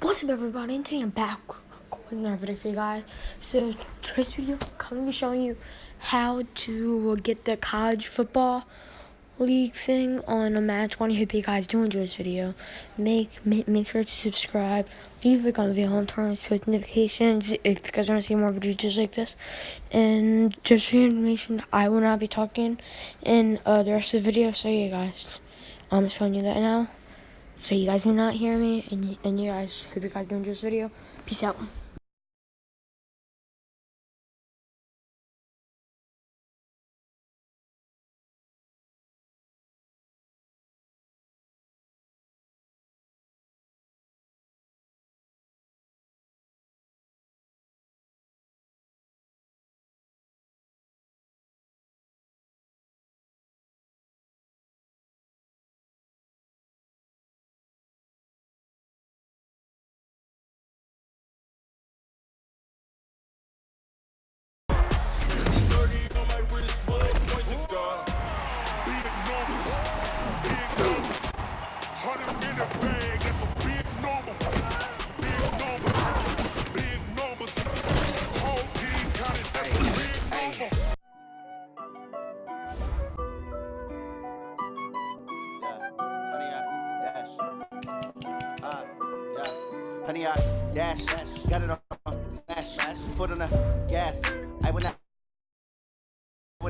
What's up, everybody? And today I'm back with another video for you guys. So today's video, I'm going to be showing you how to get the college football league thing on a Madden 20. Hope you guys do enjoy this video. Make sure to subscribe, leave a like on the video, and turn on post notifications if you guys want to see more videos just like this. And just for your information, I will not be talking in the rest of the video. So yeah, guys, I'm just telling you that now. So you guys do not hear me, and you guys, hope you guys enjoy this video. Peace out. Honey, I dash, got it on, smash, foot on the gas. I will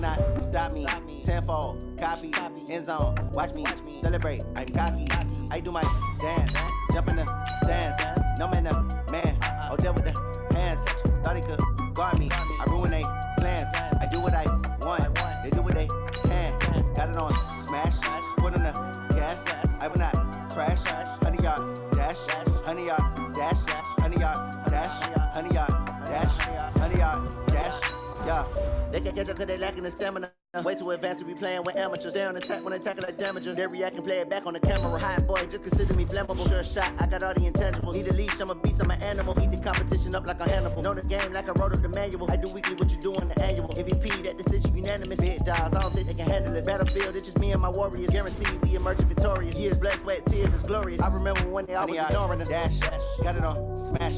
not stop me. Tenfold, copy, end zone. Watch me celebrate. I'm cocky. I do my dance, jump in the stands. No man, man. Oh, deal with the hands. Thought he could guard me. I ruin they plans. I do what I want. They do what they can. Got it on, smash, foot on the gas. I will not crash. Honey, y'all dash, honey, y'all dash, honey, y'all dash, honey, y'all dash, honey, y'all dash. Yeah, they can catch up cause they lacking the stamina. Way too advanced to be playing with amateurs. They on attack when they tackle like damager. They react and play it back on the camera. Hot boy, just consider me flammable. Sure shot, I got all the intangibles. Need a leash, I'm a beast, I'm an animal. Eat the competition up like a Hannibal. Know the game like I wrote up the manual. I do weekly what you do on the annual. MVP, that decision unanimous. Big dogs, I don't think they can handle it. Battlefield, it's just me and my warriors. Guaranteed we emerging victorious. Years, blood, sweat, tears, is glorious. I remember when they always ignoring us. Dash, got it on, smash,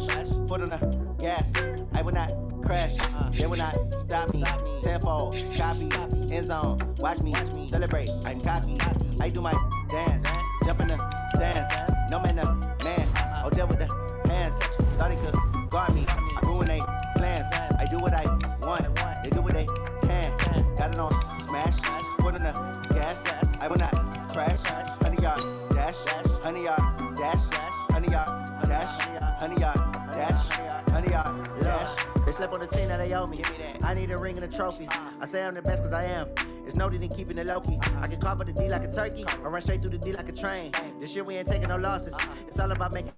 foot on the gas. I will not crash, they will not stop me. Tenfold, copy, end zone. Watch me celebrate. I'm cocky. I do my dance, jump in the stands. No man, man. Oh, deal with the hands. Thought he could guard me. I ruin they plans. I do what I want. They do what they can. Got it on smash. Foot on the gas. I will not crash. Honey, y'all dash. Honey, y'all dash. Honey, y'all dash. Honey, y'all dash. Honey, y'all dash. They slept on the team that they owe me. I need a ring and a trophy. I say I'm the best cause I am. It's no need in keeping it low-key. I can carve up the D like a turkey, or run straight through the D like a train. This year we ain't taking no losses. It's all about making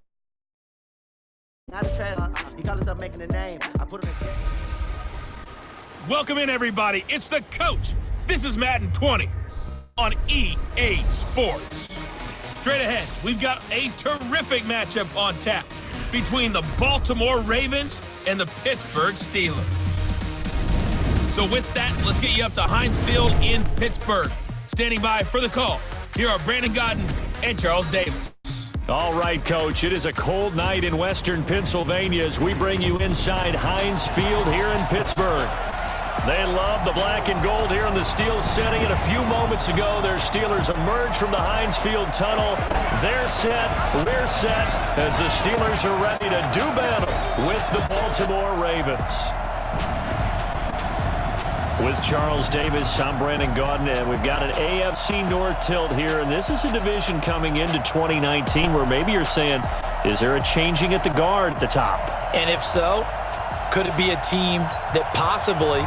not a trash. He call himself making a name. I put him in. Welcome in, everybody. It's the coach. This is Madden 20 on EA Sports. Straight ahead, we've got a terrific matchup on tap between the Baltimore Ravens and the Pittsburgh Steelers. So with that, let's get you up to Heinz Field in Pittsburgh. Standing by for the call, here are Brandon Godden and Charles Davis. All right, Coach, it is a cold night in western Pennsylvania as we bring you inside Heinz Field here in Pittsburgh. They love the black and gold here in the steel setting, and a few moments ago, their Steelers emerged from the Heinz Field tunnel. They're set, we're set, as the Steelers are ready to do battle with the Baltimore Ravens. With Charles Davis, I'm Brandon Gaudin, and we've got an AFC North tilt here, and this is a division coming into 2019 where maybe you're saying, is there a changing at the guard at the top? And if so, could it be a team that possibly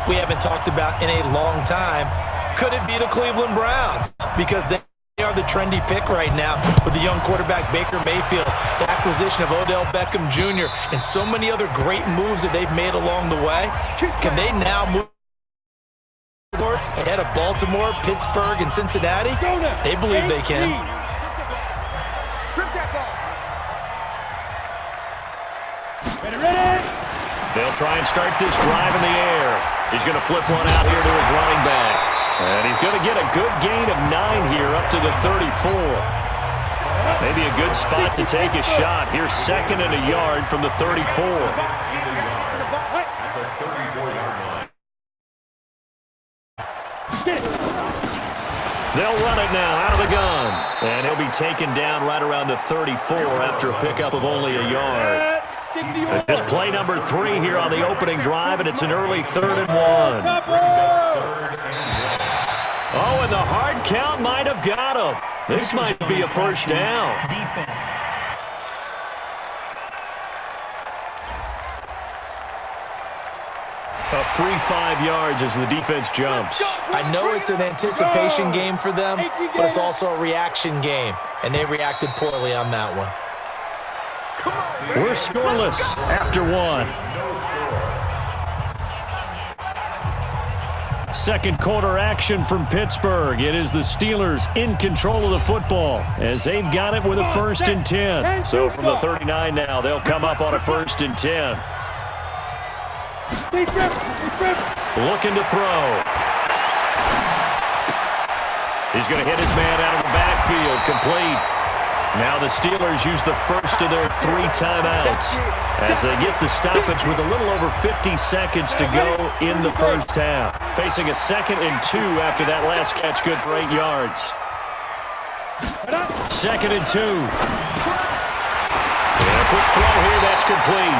we haven't talked about in a long time? Could it be the Cleveland Browns? Because they are the trendy pick right now with the young quarterback Baker Mayfield, the acquisition of Odell Beckham Jr., and so many other great moves that they've made along the way. Can they now move ahead of Baltimore, Pittsburgh, and Cincinnati? They believe they can. Strip that ball. Ready. They'll try and start this drive in the air. He's going to flip one out here to his running back. And he's going to get a good gain of 9 here up to the 34. Maybe a good spot to take a shot. Here's 2nd and a yard from the 34. They'll run it now out of the gun. And he'll be taken down right around the 34 after a pickup of only a yard. Just play number 3 here on the opening drive, and it's an early 3rd and 1. Oh, and the hard count might have got him. This might be a first down. Defense. A free 5 yards as the defense jumps. I know it's an anticipation game for them, but it's also a reaction game, and they reacted poorly on that one. We're scoreless after 1. Second quarter action from Pittsburgh. It is the Steelers in control of the football as they've got it with a 1st and 10. So from the 39 now, they'll come up on a 1st and 10. Looking to throw. He's going to hit his man out of the backfield. Complete. Now the Steelers use the first of their 3 timeouts as they get the stoppage with a little over 50 seconds to go in the first half. Facing a 2nd and 2 after that last catch, good for 8 yards. 2nd and 2. And a quick throw here, that's complete.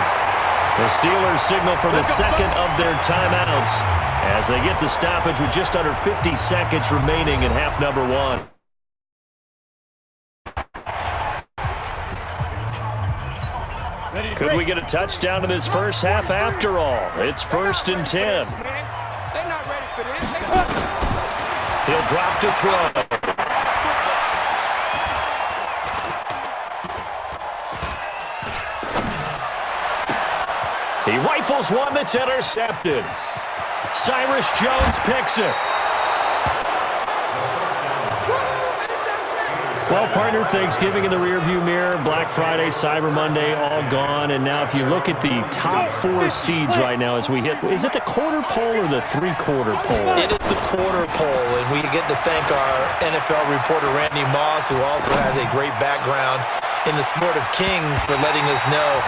The Steelers signal for the 2nd of their timeouts as they get the stoppage with just under 50 seconds remaining in half number 1. Could we get a touchdown in this first half after all? It's 1st and 10. They're not ready for this. He'll drop to throw. He rifles one that's intercepted. Cyrus Jones picks it. Well, partner, Thanksgiving in the rearview mirror, Black Friday, Cyber Monday, all gone. And now if you look at the top 4 seeds right now as we hit, is it the quarter pole or the 3/4 pole? It is the quarter pole, and we get to thank our NFL reporter, Randy Moss, who also has a great background in the sport of kings, for letting us know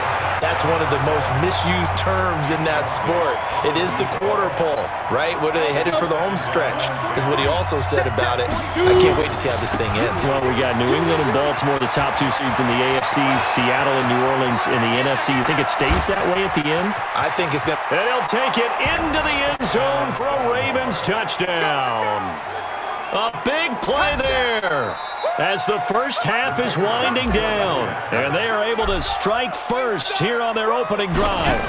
that's one of the most misused terms in that sport. It is the quarter pole, right? What are they headed for the home stretch is what he also said about it. I can't wait to see how this thing ends. Well, we got New England and Baltimore, the top 2 seeds in the AFC, Seattle and New Orleans in the NFC. You think it stays that way at the end? I think it's going to... And he'll take it into the end zone for a Ravens touchdown. A big play there as the first half is winding down. And they are able to strike first here on their opening drive.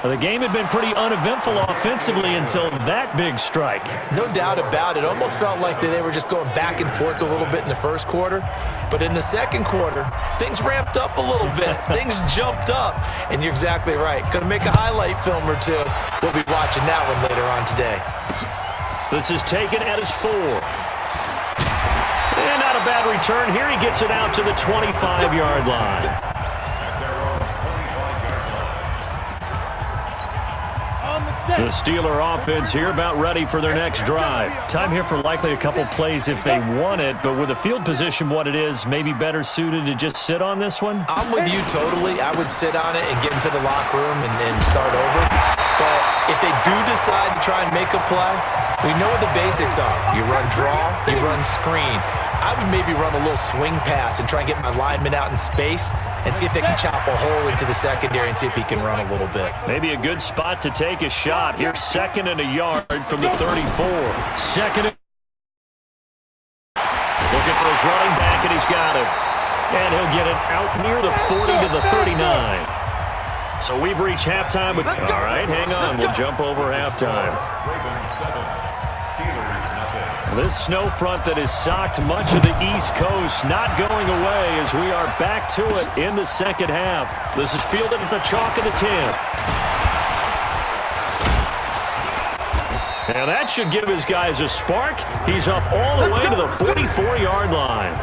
The game had been pretty uneventful offensively until that big strike. No doubt about it. Almost felt like they were just going back and forth a little bit in the first quarter. But in the second quarter, things ramped up a little bit. Things jumped up. And you're exactly right. Going to make a highlight film or two. We'll be watching that one later on today. This is taken at his 4. And not a bad return here. He gets it out to the 25-yard line. The Steeler offense here about ready for their next drive. Time here for likely a couple plays if they want it, but with the field position what it is, maybe better suited to just sit on this one? I'm with you totally. I would sit on it and get into the locker room and start over. But if they do decide to try and make a play, we know what the basics are. You run draw, you run screen. I would maybe run a little swing pass and try and get my lineman out in space and see if they can chop a hole into the secondary and see if he can run a little bit. Maybe a good spot to take a shot. Here's 2nd and a yard from the 34. Second. Looking for his running back, and he's got it. And he'll get it out near the 40 to the 39. So we've reached halftime. All right, hang on. We'll jump over halftime. This snow front that has socked much of the East Coast not going away as we are back to it in the second half. This is fielded at the chalk of the 10. And that should give his guys a spark. He's up all the way to the 44-yard line.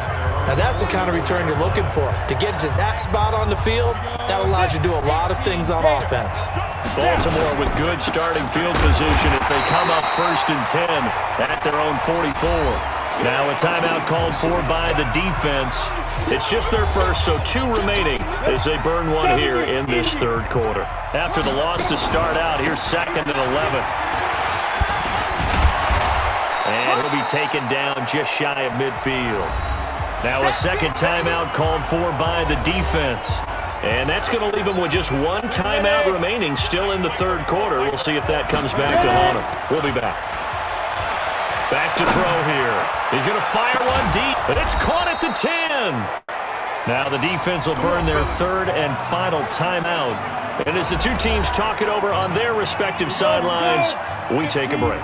Now that's the kind of return you're looking for. To get to that spot on the field, that allows you to do a lot of things on offense. Baltimore with good starting field position as they come up 1st and 10 at their own 44. Now a timeout called for by the defense. It's just their first, so 2 remaining as they burn one here in this third quarter. After the loss to start out, here's 2nd and 11. And he'll be taken down just shy of midfield. Now a second timeout called for by the defense. And that's going to leave him with just 1 timeout remaining still in the third quarter. We'll see if that comes back to haunt him. We'll be back. Back to throw here. He's going to fire one deep, but it's caught at the 10. Now the defense will burn their 3rd and final timeout. And as the 2 teams talk it over on their respective sidelines, we take a break.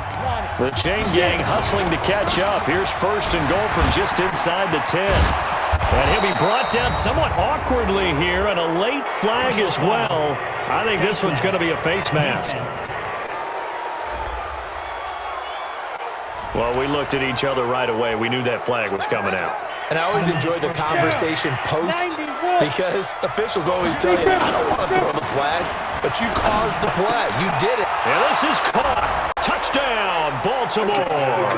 The chain gang hustling to catch up. Here's 1st and goal from just inside the 10. And he'll be brought down somewhat awkwardly here, and a late flag as well. I think this one's going to be a face mask. Well, we looked at each other right away. We knew that flag was coming out. And I always enjoy the conversation post because officials always tell you, I don't want to throw the flag, but you caused the play. You did it. And this is caught. Touchdown, Baltimore.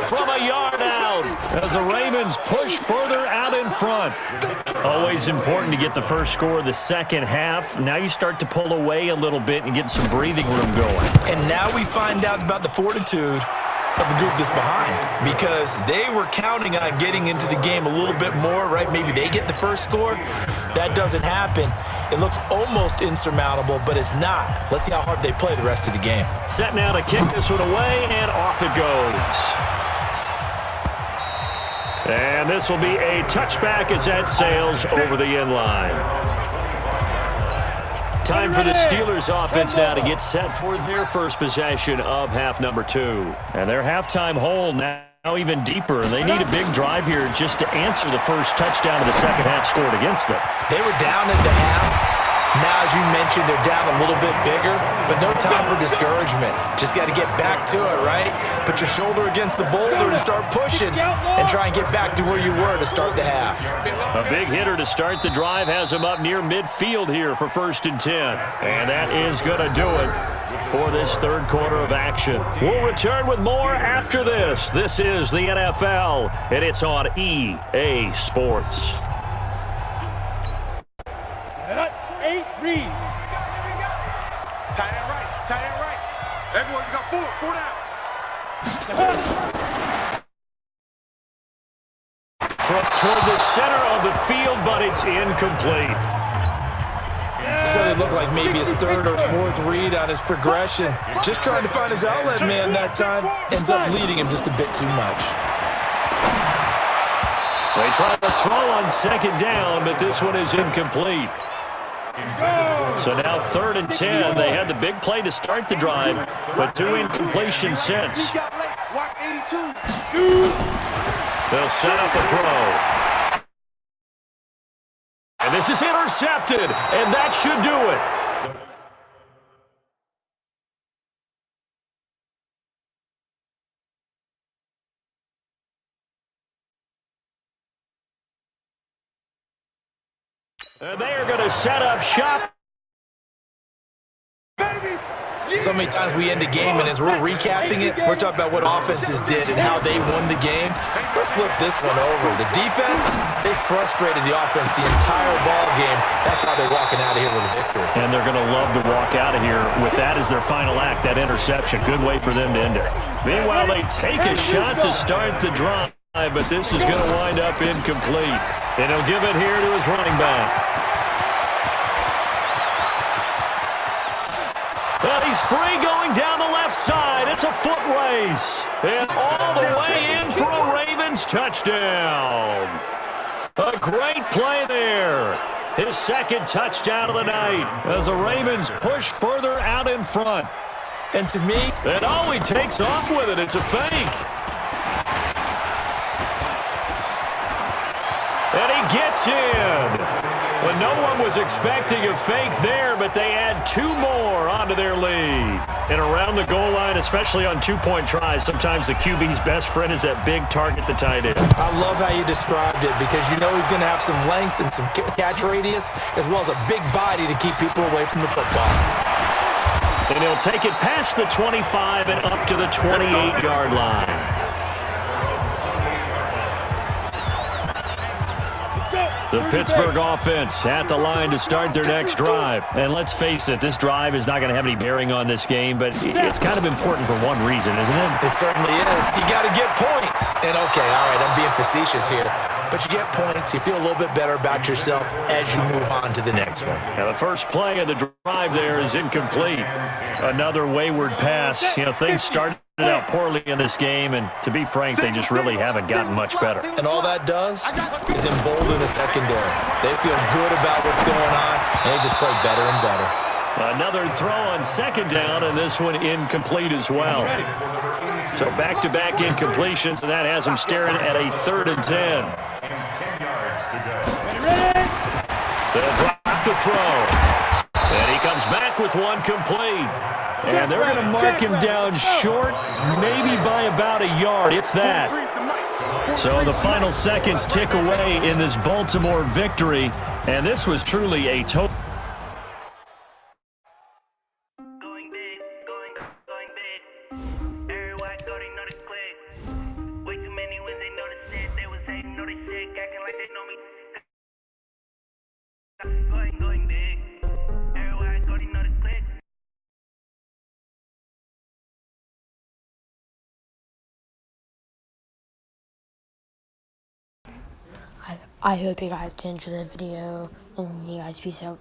From a yard out as the Ravens push further out in front. Always important to get the first score of the second half. Now you start to pull away a little bit and get some breathing room going. And now we find out about the fortitude of the group that's behind, because they were counting on getting into the game a little bit more, right? Maybe they get the first score. That doesn't happen. It looks almost insurmountable, but it's not. Let's see how hard they play the rest of the game. Set now to kick this one away, and off it goes. And this will be a touchback as that sails over the end line. Time for the Steelers offense now to get set for their first possession of half number 2. And their halftime hole now even deeper. They need a big drive here just to answer the first touchdown of the second half scored against them. They were down at the half. Now, as you mentioned, they're down a little bit bigger, but no time for discouragement. Just got to get back to it, right? Put your shoulder against the boulder and start pushing and try and get back to where you were to start the half. A big hitter to start the drive has him up near midfield here for 1st and 10. And that is going to do it for this third quarter of action. We'll return with more after this. This is the NFL, and it's on EA Sports. Read. Tight end right. Tight end right. Everyone, you got 4 down. From toward the center of the field, but it's incomplete. So they look like maybe his 3rd or 4th read on his progression. Just trying to find his outlet man that time. Ends up leading him just a bit too much. They try to throw on 2nd down, but this one is incomplete. So now 3rd and 10. They had the big play to start the drive, but 2 incompletions since. They'll set up a throw. And this is intercepted, and that should do it. And they are going to set up shop. So many times we end a game, and as we're recapping it, we're talking about what offenses did and how they won the game. Let's flip this one over. The defense, they frustrated the offense the entire ball game. That's why they're walking out of here with a victory. And they're going to love to walk out of here with that as their final act, that interception. Good way for them to end it. Meanwhile, they take a shot to start the drive, but this is going to wind up incomplete. And he'll give it here to his running back. Well, he's free going down the left side. It's a foot race. And all the way in for a Ravens touchdown. A great play there. His 2nd touchdown of the night as the Ravens push further out in front. And to me, and oh, he takes off with it. It's a fake. And he gets in. Well, no one was expecting a fake there, but they add 2 more onto their lead. And around the goal line, especially on 2-point tries, sometimes the QB's best friend is that big target, the tight end. I love how you described it because you know he's going to have some length and some catch radius as well as a big body to keep people away from the football. And he'll take it past the 25 and up to the 28-yard line. The Pittsburgh offense at the line to start their next drive. And let's face it, this drive is not going to have any bearing on this game, but it's kind of important for one reason, isn't it? It certainly is. You got to get points. And okay, all right, I'm being facetious here. But you get points, you feel a little bit better about yourself as you move on to the next one. Now the first play of the drive there is incomplete. Another wayward pass. Things started out poorly in this game, and to be frank, they just really haven't gotten much better. And all that does is embolden the secondary. They feel good about what's going on, and they just play better and better. Another throw on second down, and this one incomplete as well. So back-to-back incompletions, and that has them staring at a 3rd and 10. They'll drop the throw. And he comes back with one complete. And they're going to mark him down short, maybe by about a yard, if that. So the final seconds tick away in this Baltimore victory. And this was truly a total. I hope you guys did enjoy the video, and you guys peace out.